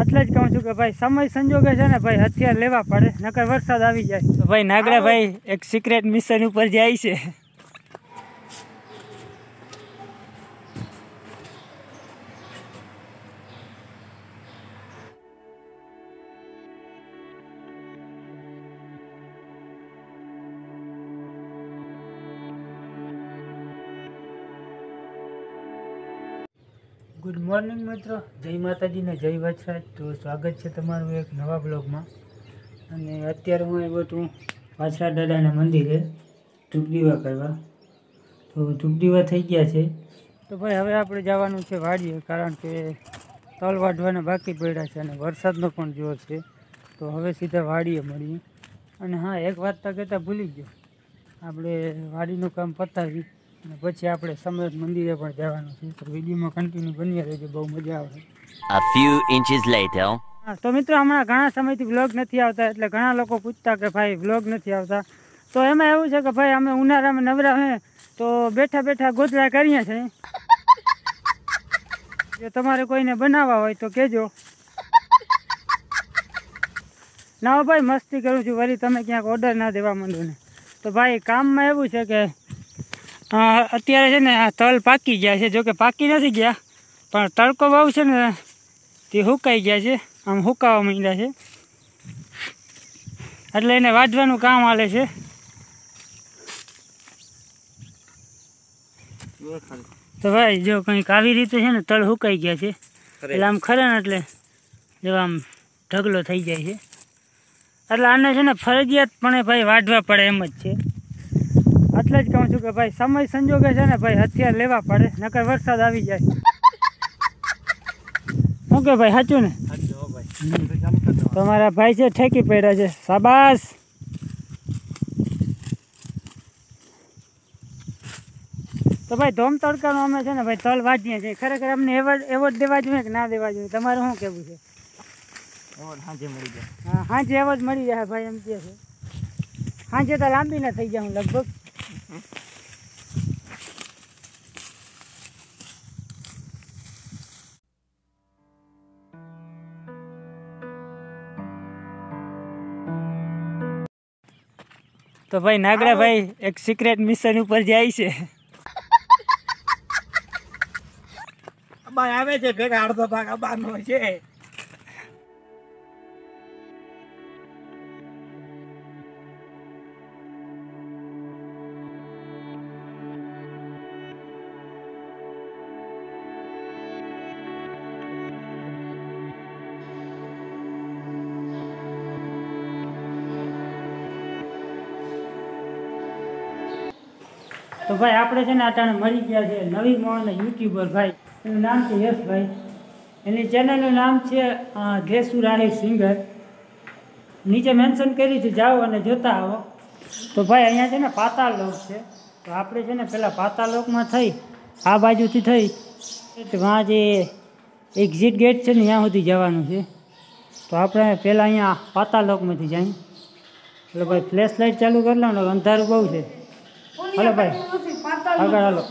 એટલે જ કહું છું કે ભાઈ સમય સંજોગે છે ને ભાઈ હથિયાર લેવા પડે, નકર વરસાદ આવી જાય તો ભાઈ નાગડા ભાઈ એક સિક્રેટ મિશન ઉપર જાય છે. ગુડ મોર્નિંગ મિત્રો, જય માતાજી ને જય વછરાજ. તો સ્વાગત છે તમારું એક નવા બ્લોગમાં. અને અત્યારે હું આવ્યો છું વાછરા દાદાના મંદિરે ધૂપ દીવા કરવા. તો ધૂપ દીવા થઈ ગયા છે. તો ભાઈ હવે આપણે જવાનું છે વાડીએ, કારણ કે તલ વાઢવાના બાકી પડ્યા છે અને વરસાદનો પણ જોર છે. તો હવે સીધા વાડીએ મળીએ. અને હા, એક વાત તો કહેતા ભૂલી ગયો, આપણે વાડીનું કામ પતાવી અને પછી આપણે સમ્રાટ મંદિરે પણ જવાનું છે. તો વિડીયોમાં કન્ટિન્યુ બન્યા રહેજો, બહુ મજા આવે. A few inches later. હા, તો મિત્રો હમણાં ઘણા સમયથી વ્લોગ નથી આવતા, એટલે ઘણા લોકો પૂછતા કે ભાઈ વ્લોગ નથી આવતા. તો એમાં એવું છે કે ભાઈ અમે ઉનાળામાં નવરા હે તો બેઠા બેઠા ગોદડા કરીએ છીએ. જો તમારે કોઈને બનાવવા હોય તો કહેજો. ના ભાઈ, મસ્તી કરું છું, વળી તમે ક્યાંક ઓર્ડર ના દેવા માંડો ને. તો ભાઈ કામમાં એવું છે કે અત્યારે છે ને આ તલ પાકી ગયા છે. જોકે પાકી નથી ગયા, પણ તડકો બહુ છે ને તે સુકાઈ ગયા છે, આમ સુકાવા માંડ્યા છે. એટલે એને વાઢવાનું કામ હાલે છે. તો ભાઈ જો કંઈક આવી રીતે છે ને તળ સુકાઈ ગયા છે, એટલે આમ ખરે ને એટલે જો આમ ઢગલો થઈ જાય છે. એટલે આને છે ને ફરજિયાતપણે ભાઈ વાઢવા પડે એમ જ છે. એટલે જ કહું છું કે ભાઈ સમય સંજોગે છે ને ભાઈ હથિયાર લેવા પડે, નકર વરસાદ આવી જાય. શું કે ભાઈ, સાચું ને? તમારા ભાઈ છે ઠેકી પડ્યા છે, શાબાશ. તો ભાઈ ધોમ તડકાનો અમે છે ને ભાઈ તલ વાઢીએ છીએ. ખરેખર અમને એવોર્ડ દેવા જોઈએ કે ના દેવા જોઈએ, તમારે શું કહેવું છે? સાંજે મળી જાય. હા, સાંજે એવોર્ડ મળી જાય ભાઈ, એમ કહે છે. સાંજે તો લાંબી ના થઈ જાય હું લગભગ. તો ભાઈ નાગડા ભાઈ એક સિક્રેટ મિશન ઉપર જાય છે. આવે છે ભેગા, અડધો ભાગ અબારનો છે. તો ભાઈ આપણે છે ને અટાણે મળી ગયા છે નવી મોહન યુટ્યુબર ભાઈ, એનું નામ છે યશભાઈ. એની ચેનલનું નામ છે ઘેસુ રાહી સિંગર. નીચે મેન્શન કરી છે, જાઓ અને જોતા આવો. તો ભાઈ અહીંયા છે ને પાતાળ લોક છે. તો આપણે છે ને પહેલાં પાતાળ લોકમાં થઈ આ બાજુથી થઈ વાં જે એક્ઝિટ ગેટ છે ને ત્યાં સુધી જવાનું છે. તો આપણે પહેલાં અહીંયા પાતાળ લોકમાંથી જઈએ. એટલે ભાઈ ફ્લેશ લાઇટ ચાલુ કરી લો ને, અંધારું બહુ છે. હાલો ભાઈ આગળ હાલો.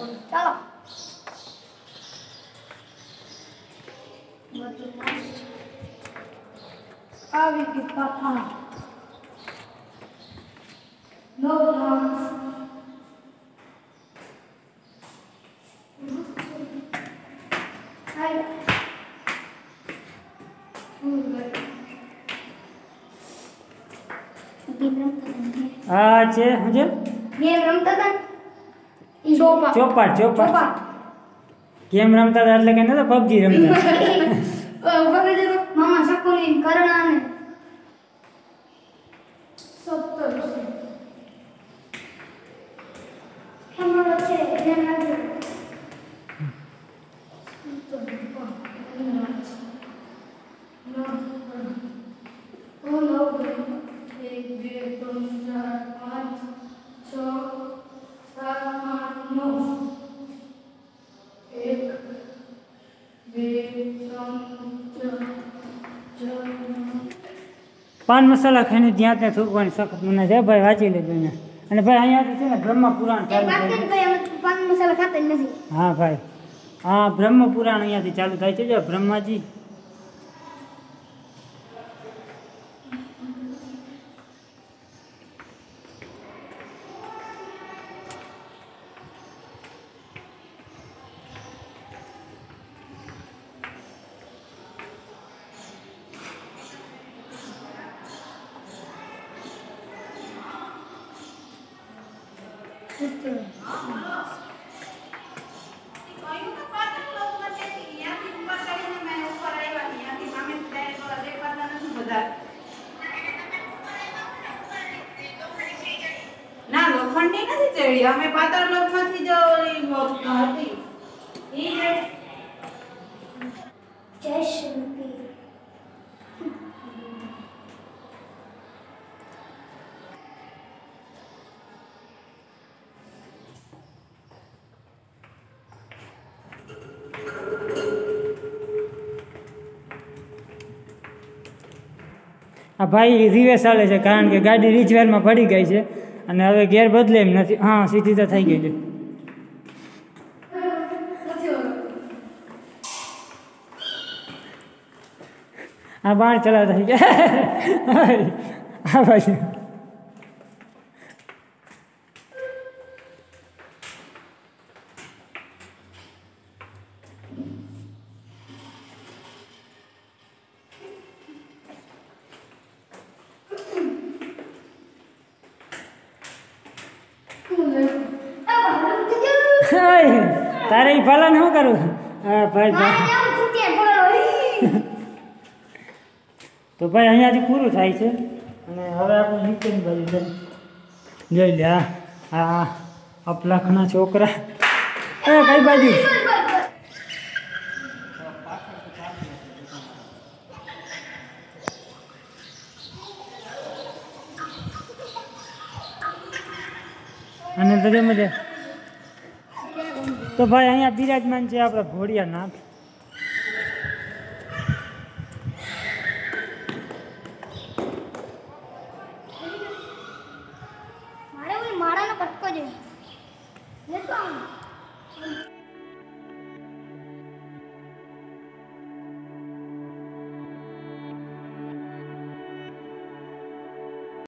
હા છે હજે ચોપાટ ગેમ રમતા હતા, એટલે કે નતા પબજી રમતા. મામા શકુની કરણા ને સત્તર કેમેરો છે ધ્યાન રાખજો. પાન મસાલા ખાઈને જ્યાં ત્યાં થૂકવાની સખત મને છે ભાઈ, વાંચી લેજો અહીંયા. અને ભાઈ અહીંયાથી છે ને બ્રહ્મ પુરાણ ચાલુ થાય છે. પાન મસાલા ખાતા જ નથી. હા ભાઈ, હા બ્રહ્મ પુરાણ અહીંયાથી ચાલુ થાય છે. જો બ્રહ્માજી ના લોખંડની નથી ચડી અમે પાતળ લોખમાંથી જો હતી ઈ જે જય શ્રી આ ભાઈ રિવેસ ચાલે છે કારણ કે ગાડી રીચવેરમાં પડી ગઈ છે અને હવે ગેર બદલે એમ નથી. હા, સીધી તો થઈ ગઈ છે. આ બાણ ચલાવતા થઈ ગયા. આ બાજુ તારે એ પાલન શું કરું? હા ભાઈ. તો ભાઈ અહીંયાથી પૂરું થાય છે અને હવે આપણે નીચેની બાજુ જોઈ લે. હા અપલાખના છોકરા. કઈ બાજુ? અને તો મજા. તો ભાઈ અહીંયા બિરાજમાન છે આપણા ઘોડિયાનાથ.